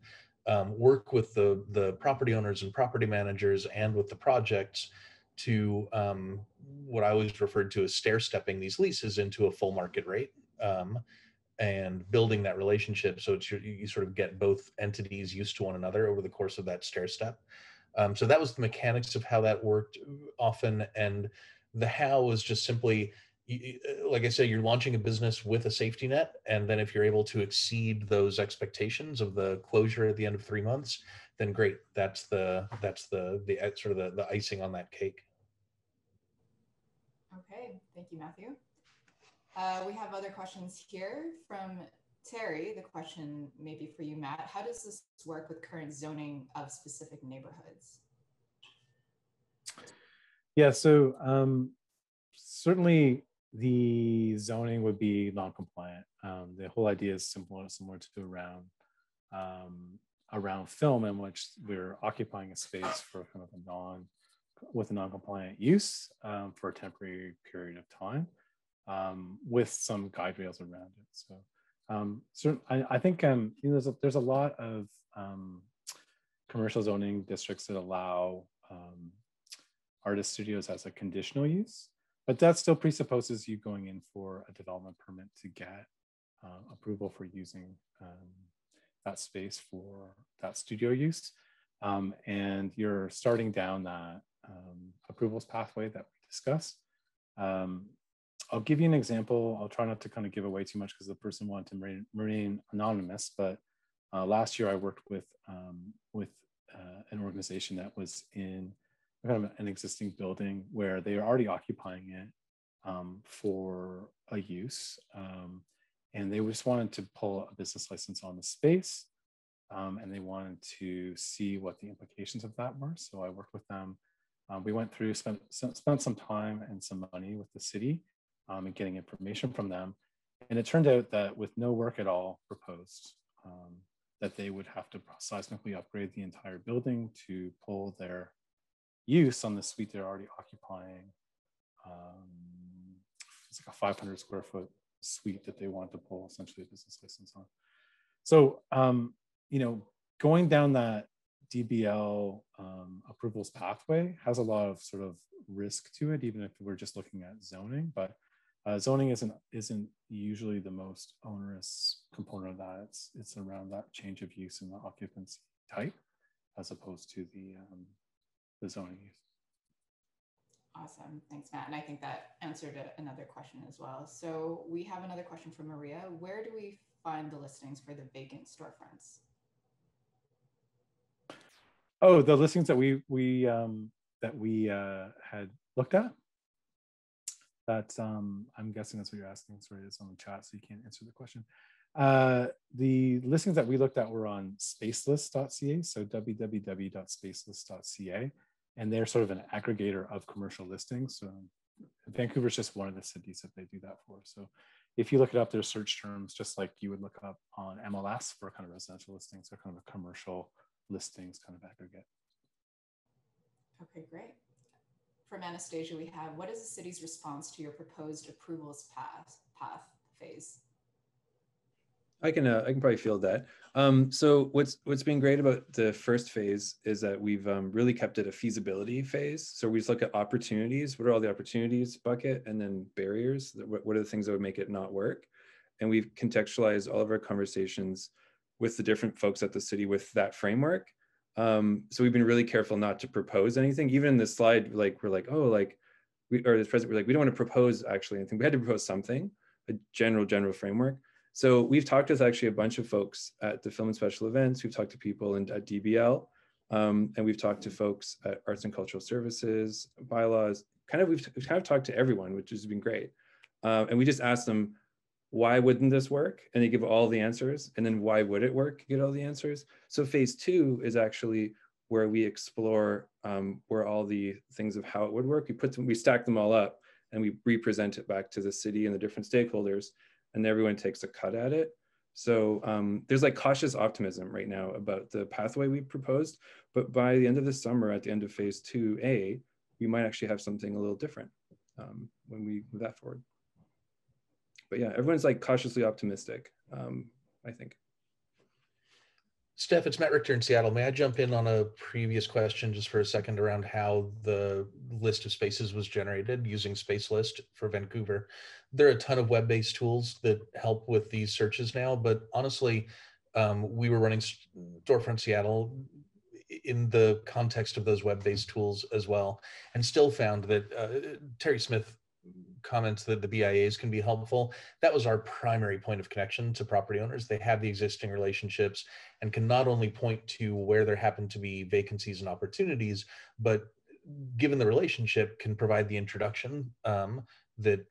Speaker 3: work with the property owners and property managers and with the projects to what I always referred to as stair stepping these leases into a full market rate, and building that relationship so you sort of get both entities used to one another over the course of that stair step. So that was the mechanics of how that worked often. And the how was just simply, like I said, you're launching a business with a safety net. And then if you're able to exceed those expectations of the closure at the end of 3 months, then great. That's the sort of the icing on that cake.
Speaker 5: Okay, thank you, Matthew. We have other questions here from Terry. The question may be for you, Matt. How does this work with current zoning of specific neighborhoods?
Speaker 2: Yeah, so certainly the zoning would be non-compliant The whole idea is similar to around film, in which we're occupying a space for kind of with a non-compliant use for a temporary period of time, with some guide rails around it. So I think there's a lot of commercial zoning districts that allow artist studios as a conditional use, but that still presupposes you going in for a development permit to get approval for using that space for that studio use. And you're starting down that approvals pathway that we discussed. I'll give you an example. I'll try not to kind of give away too much because the person wanted to remain anonymous, but last year I worked with an organization that was in kind of an existing building where they are already occupying it for a use. And they just wanted to pull a business license on the space, and they wanted to see what the implications of that were. So I worked with them. We went through, spent some time and some money with the city and getting information from them. And it turned out that with no work at all proposed, that they would have to seismically upgrade the entire building to pull their use on the suite they're already occupying. It's like a 500 square foot suite that they want to pull essentially a business license on. So, going down that DBL approvals pathway has a lot of sort of risk to it, even if we're just looking at zoning. But zoning isn't usually the most onerous component of that. It's around that change of use in the occupancy type, as opposed to the zoning use.
Speaker 5: Awesome, thanks, Matt. And I think that answered another question as well. So we have another question from Maria. Where do we find the listings for the vacant storefronts?
Speaker 2: Oh, the listings that we had looked at. That's I'm guessing that's what you're asking. Sorry, it's on the chat, so you can't answer the question. The listings that we looked at were on spacelist.ca, so www.spacelist.ca, and they're sort of an aggregator of commercial listings. So Vancouver is just one of the cities that they do that for. So if you look it up, there's search terms just like you would look up on MLS for kind of residential listings or kind of a commercial listings kind of aggregate.
Speaker 5: Okay, great. From Anastasia, we have, what is the city's response to your proposed approvals path phase?
Speaker 1: I can probably field that. So what's been great about the first phase is that we've really kept it a feasibility phase. So we just look at opportunities. What are all the opportunities bucket, and then barriers? What are the things that would make it not work? And we've contextualized all of our conversations with the different folks at the city with that framework. So we've been really careful not to propose anything. Even in this slide, we're like, we don't want to propose actually anything. We had to propose something, a general framework. So we've talked with actually a bunch of folks at the Film and Special Events. We've talked to people at DBL, and we've talked to folks at Arts and Cultural Services, bylaws. We've kind of talked to everyone, which has been great. And we just asked them, why wouldn't this work? And they give all the answers. And then why would it work? Get all the answers. So phase 2 is actually where we explore where all the things of how it would work. We stack them all up and we represent it back to the city and the different stakeholders, and everyone takes a cut at it. So there's like cautious optimism right now about the pathway we proposed, but by the end of the summer, at the end of phase 2A, we might actually have something a little different when we move that forward. But yeah, everyone's like cautiously optimistic, I think.
Speaker 3: Steph, it's Matt Richter in Seattle. May I jump in on a previous question just for a second around how the list of spaces was generated using Spacelist for Vancouver? There are a ton of web-based tools that help with these searches now, but honestly, we were running Storefront Seattle in the context of those web-based tools as well, and still found that Terry Smith comments that the BIAs can be helpful. That was our primary point of connection to property owners. They have the existing relationships and can not only point to where there happen to be vacancies and opportunities, but given the relationship, can provide the introduction that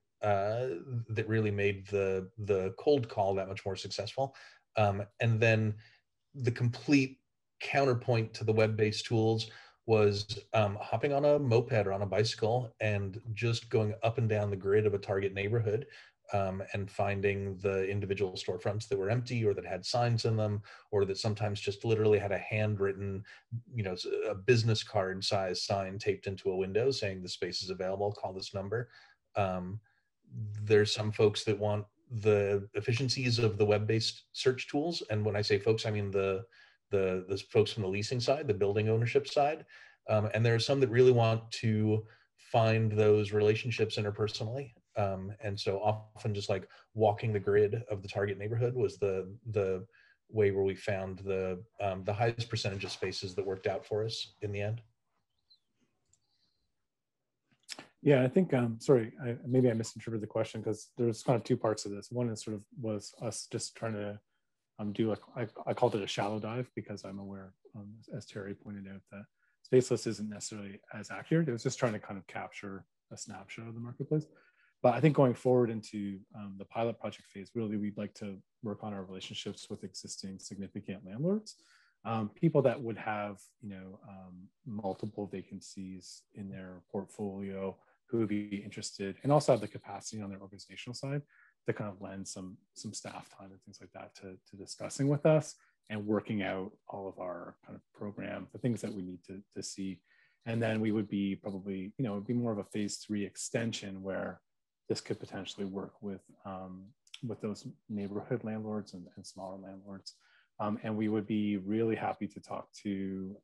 Speaker 3: really made the cold call that much more successful. And then the complete counterpoint to the web-based tools was hopping on a moped or on a bicycle and just going up and down the grid of a target neighborhood and finding the individual storefronts that were empty or that had signs in them, or that sometimes just literally had a handwritten, a business card size sign taped into a window saying the space is available, call this number. There's some folks that want the efficiencies of the web-based search tools. And when I say folks, I mean the folks from the leasing side, the building ownership side. And there are some that really want to find those relationships interpersonally. And so often just like walking the grid of the target neighborhood was the way where we found the highest percentage of spaces that worked out for us in the end.
Speaker 2: Yeah, I think, sorry, maybe I misinterpreted the question, because there's kind of two parts of this. One is sort of was us just trying to do, I called it a shallow dive, because I'm aware, as Terry pointed out, that Spaceless isn't necessarily as accurate. It was just trying to kind of capture a snapshot of the marketplace. But I think going forward into the pilot project phase, really, we'd like to work on our relationships with existing significant landlords, people that would have, multiple vacancies in their portfolio, who would be interested and also have the capacity on their organizational side to kind of lend some staff time and things like that to discussing with us and working out all of our kind of program, the things that we need to see. And then we would be probably, it would be more of a phase 3 extension where this could potentially work with those neighborhood landlords and smaller landlords. And we would be really happy to talk to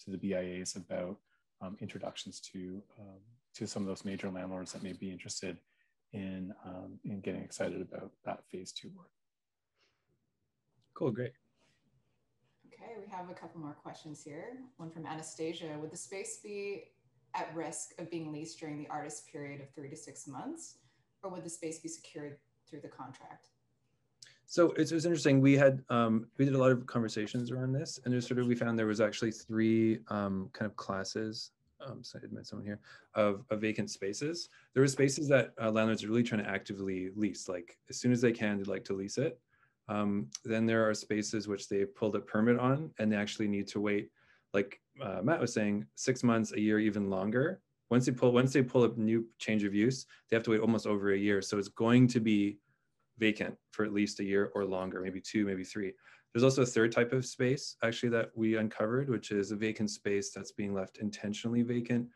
Speaker 2: the BIAs about introductions to some of those major landlords that may be interested in getting excited about that phase 2 work.
Speaker 1: Cool, great.
Speaker 5: Okay, we have a couple more questions here. One from Anastasia. Would the space be at risk of being leased during the artist period of 3 to 6 months, or would the space be secured through the contract?
Speaker 1: So it was interesting. We did a lot of conversations around this, and we found there was actually 3 kind of classes. So I admit someone here of vacant spaces. There were spaces that landlords are really trying to actively lease, like as soon as they can, they'd like to lease it. Then there are spaces which they pulled a permit on, and they actually need to wait, like Matt was saying, 6 months, a year, even longer. Once they pull a new change of use, they have to wait almost over a year. So it's going to be vacant for at least a year or longer, maybe 2, maybe 3. There's also a third type of space actually that we uncovered, which is a vacant space that's being left intentionally vacant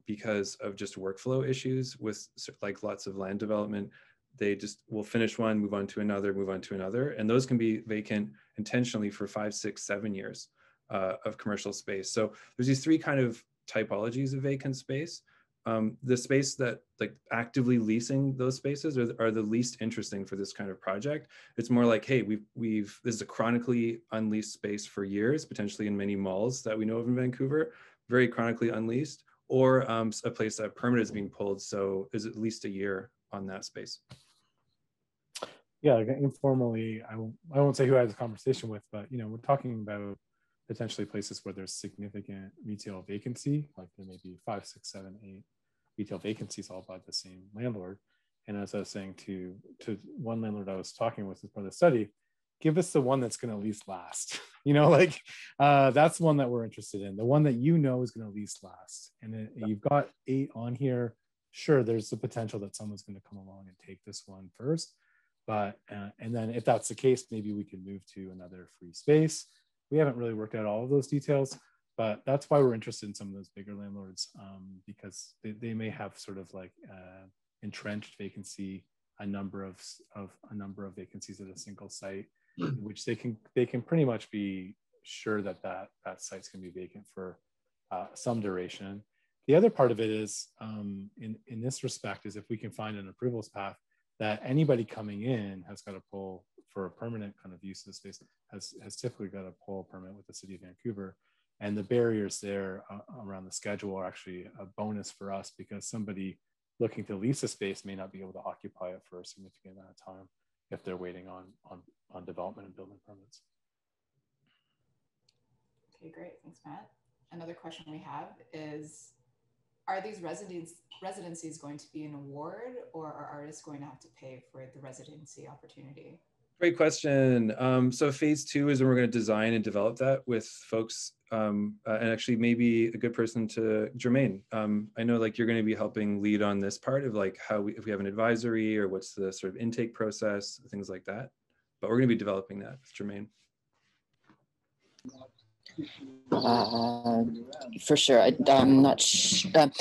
Speaker 1: because of just workflow issues with like lots of land development. They just will finish one, move on to another, move on to another. And those can be vacant intentionally for 5, 6, 7 years of commercial space. So there's these 3 kind of typologies of vacant space. The space that like actively leasing those spaces are the least interesting for this kind of project. It's more like, hey, this is a chronically unleased space for years, potentially in many malls that we know of in Vancouver, very chronically unleased, or a place that a permit is being pulled, so is at least a year on that space.
Speaker 2: Yeah, like informally, I won't say who I had this conversation with, but we're talking about potentially places where there's significant retail vacancy, like there may be 5, 6, 7, 8 retail vacancies all by the same landlord. And as I was saying to one landlord I was talking with as part of the study, give us the one that's going to lease last. That's the one that we're interested in, the one that is going to lease last. And you've got 8 on here. Sure, there's the potential that someone's going to come along and take this one first. But and then if that's the case, maybe we can move to another free space. We haven't really worked out all of those details, but that's why we're interested in some of those bigger landlords, because they may have sort of like entrenched vacancy, a number of vacancies at a single site, which they can pretty much be sure that site's going to be vacant for some duration. The other part of it is, in this respect, is if we can find an approvals path that anybody coming in has got to pull for a permanent kind of use of the space, has typically got to pull a permit with the city of Vancouver. And the barriers there around the schedule are actually a bonus for us, because somebody looking to lease a space may not be able to occupy it for a significant amount of time if they're waiting on development and building permits.
Speaker 5: Okay, great. Thanks, Matt. Another question we have is, are these residencies going to be an award, or are artists going to have to pay for the residency opportunity?
Speaker 1: Great question. So phase 2 is when we're going to design and develop that with folks and actually maybe a good person to Jermaine. I know like you're going to be helping lead on this part of like how if we have an advisory or what's the sort of intake process, things like that. But we're going to be developing that with Jermaine.
Speaker 4: For sure. I'm not sure.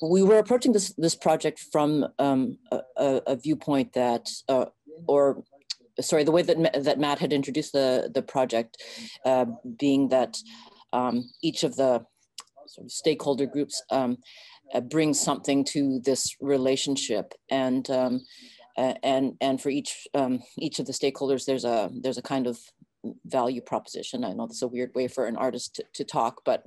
Speaker 4: We were approaching this project from a viewpoint that, the way that Matt had introduced the project, being that each of the sort of stakeholder groups brings something to this relationship, and for each of the stakeholders, there's a kind of value proposition. I know that's a weird way for an artist to talk, but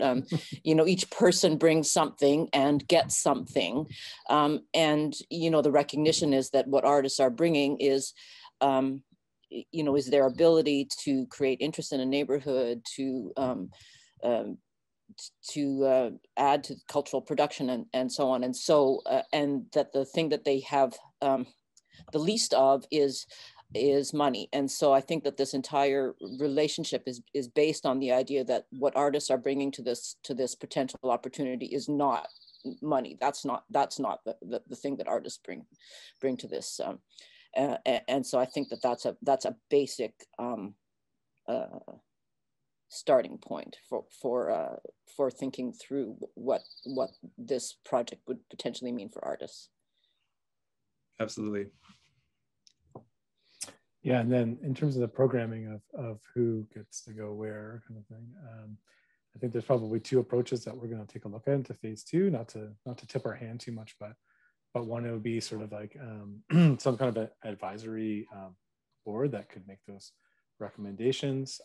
Speaker 4: you know, each person brings something and gets something, and you know, the recognition is that what artists are bringing is you know, is their ability to create interest in a neighborhood, to add to cultural production and so on. And so, and that the thing that they have the least of is money. And so I think that this entire relationship is based on the idea that what artists are bringing to this potential opportunity is not money. That's not the thing that artists bring to this. And so I think that that's a basic starting point for thinking through what this project would potentially mean for artists.
Speaker 1: Absolutely.
Speaker 2: Yeah, and then in terms of the programming of who gets to go where, kind of thing, I think there's probably two approaches that we're going to take a look at into phase two. Not to tip our hand too much, but one, it would be sort of like some kind of an advisory board that could make those recommendations,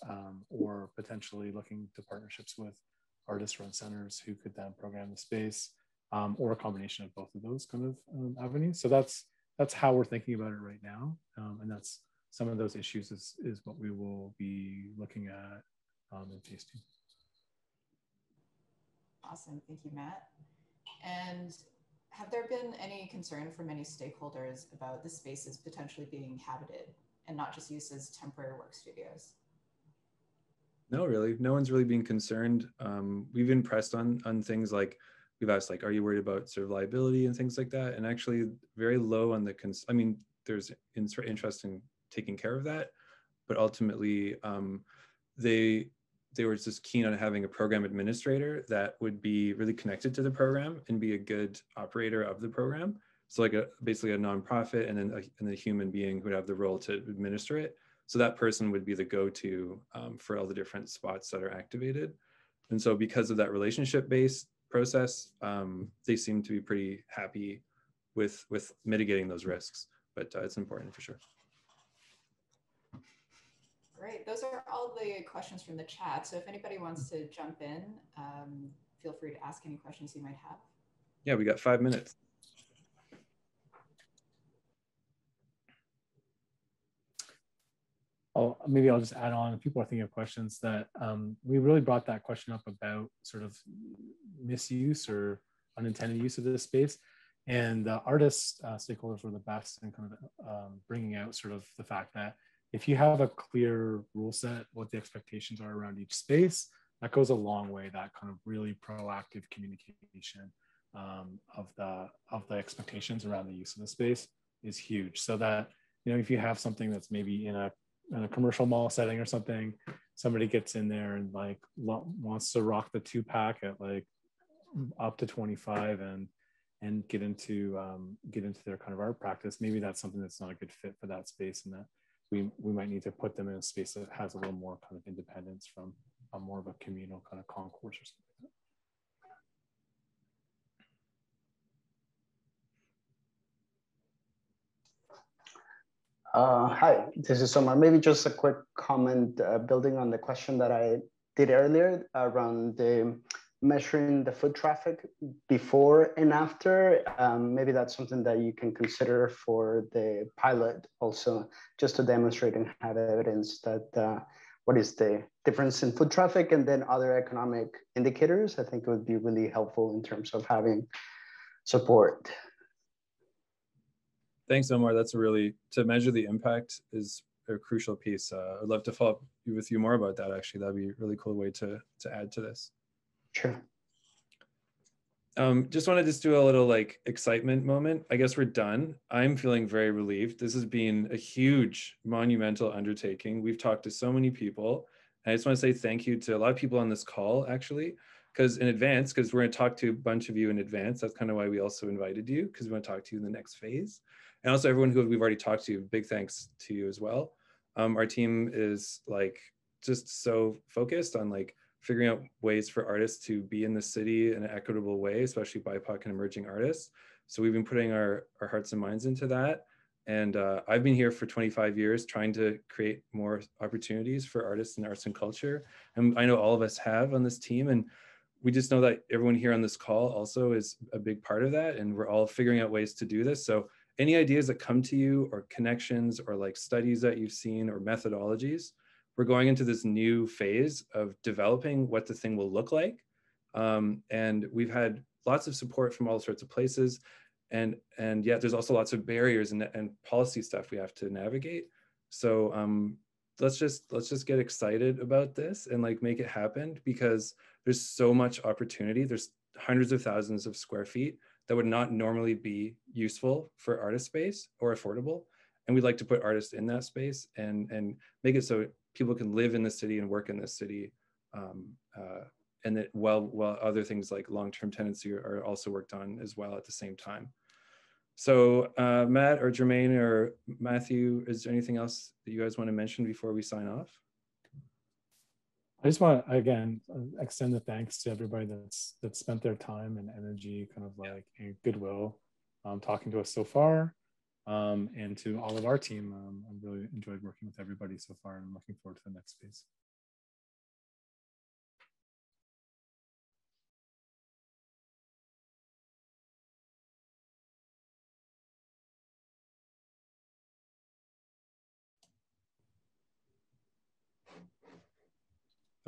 Speaker 2: or potentially looking to partnerships with artist-run centers who could then program the space, or a combination of both of those kind of avenues. So that's how we're thinking about it right now, and that's some of those issues is what we will be looking at in phase two.
Speaker 5: Awesome, thank you, Matt. And have there been any concern from any stakeholders about the spaces potentially being inhabited and not just used as temporary work studios?
Speaker 1: No, really, no one's really been concerned. We've been pressed on things like, we've asked like, are you worried about sort of liability and things like that? And actually very low on the, I mean, there's interest in taking care of that, but ultimately they were just keen on having a program administrator that would be really connected to the program and be a good operator of the program. So like basically a nonprofit, and then a human being who would have the role to administer it. So that person would be the go-to for all the different spots that are activated. And so because of that relationship-based process, they seem to be pretty happy with mitigating those risks, but it's important for sure.
Speaker 5: Great, those are all the questions from the chat. So if anybody wants to jump in, feel free to ask any questions you might have.
Speaker 1: Yeah, we got 5 minutes.
Speaker 2: Maybe I'll just add on, if people are thinking of questions, that we really brought that question up about sort of misuse or unintended use of this space. And the artists, stakeholders were the best in kind of bringing out sort of the fact that if you have a clear rule set, what the expectations are around each space, that goes a long way. That kind of really proactive communication of the expectations around the use of the space is huge. So that, you know, if you have something that's maybe in a commercial mall setting or something, somebody gets in there and like wants to rock the 2-pack at like up to 25 and get into their kind of art practice, maybe that's something that's not a good fit for that space, and that we might need to put them in a space that has a little more kind of independence from a more of a communal kind of concourse or something like that.
Speaker 6: Hi, this is Omar. Maybe just a quick comment building on the question that I did earlier around the measuring the foot traffic before and after. Maybe that's something that you can consider for the pilot also, just to demonstrate and have evidence that what is the difference in foot traffic, and then other economic indicators. I think it would be really helpful in terms of having support.
Speaker 1: Thanks, Omar. That's to measure the impact is a crucial piece. I'd love to follow up with you more about that. Actually, that'd be a really cool way to add to this.
Speaker 6: Sure.
Speaker 1: Just want to just do a little like excitement moment. I guess we're done. I'm feeling very relieved. This has been a huge monumental undertaking. We've talked to so many people. And I just want to say thank you to a lot of people on this call, actually, because we're going to talk to a bunch of you in advance. That's kind of why we also invited you, because we want to talk to you in the next phase. And also everyone who we've already talked to, big thanks to you as well. Our team is like just so focused on like figuring out ways for artists to be in the city in an equitable way, especially BIPOC and emerging artists. So we've been putting our hearts and minds into that. And I've been here for 25 years trying to create more opportunities for artists in arts and culture. And I know all of us have on this team. And we just know that everyone here on this call also is a big part of that. And we're all figuring out ways to do this. So any ideas that come to you or connections or like studies that you've seen or methodologies, we're going into this new phase of developing what the thing will look like. And we've had lots of support from all sorts of places. And yet there's also lots of barriers and policy stuff we have to navigate. So let's just get excited about this and like make it happen, because there's so much opportunity. There's hundreds of thousands of square feet that would not normally be useful for artist space or affordable. And we'd like to put artists in that space and make it so people can live in the city and work in the city. And that while other things like long-term tenancy are also worked on as well at the same time. So Matt or Jermaine or Matthew, is there anything else that you guys want to mention before we sign off?
Speaker 2: I just want to, again, extend the thanks to everybody that's spent their time and energy, kind of like and goodwill, talking to us so far, and to all of our team. I've really enjoyed working with everybody so far, and I'm looking forward to the next phase.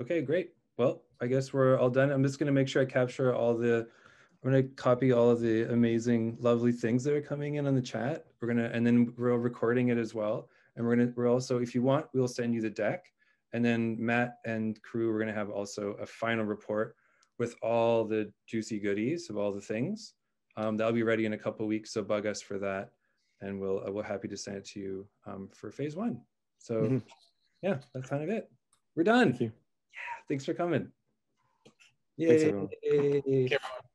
Speaker 1: Okay, great. Well, I guess we're all done. I'm just going to make sure I capture I'm going to copy all of the amazing, lovely things that are coming in on the chat. And then we're recording it as well. And we're also, if you want, we'll send you the deck. And then Matt and crew, we're going to have also a final report with all the juicy goodies of all the things. That'll be ready in a couple of weeks, so bug us for that. And we're happy to send it to you for phase 1. So yeah, that's kind of it. We're done.
Speaker 2: Thank you.
Speaker 1: Yeah, thanks for coming. Yay.
Speaker 2: Thanks, everyone.
Speaker 3: Okay, everyone.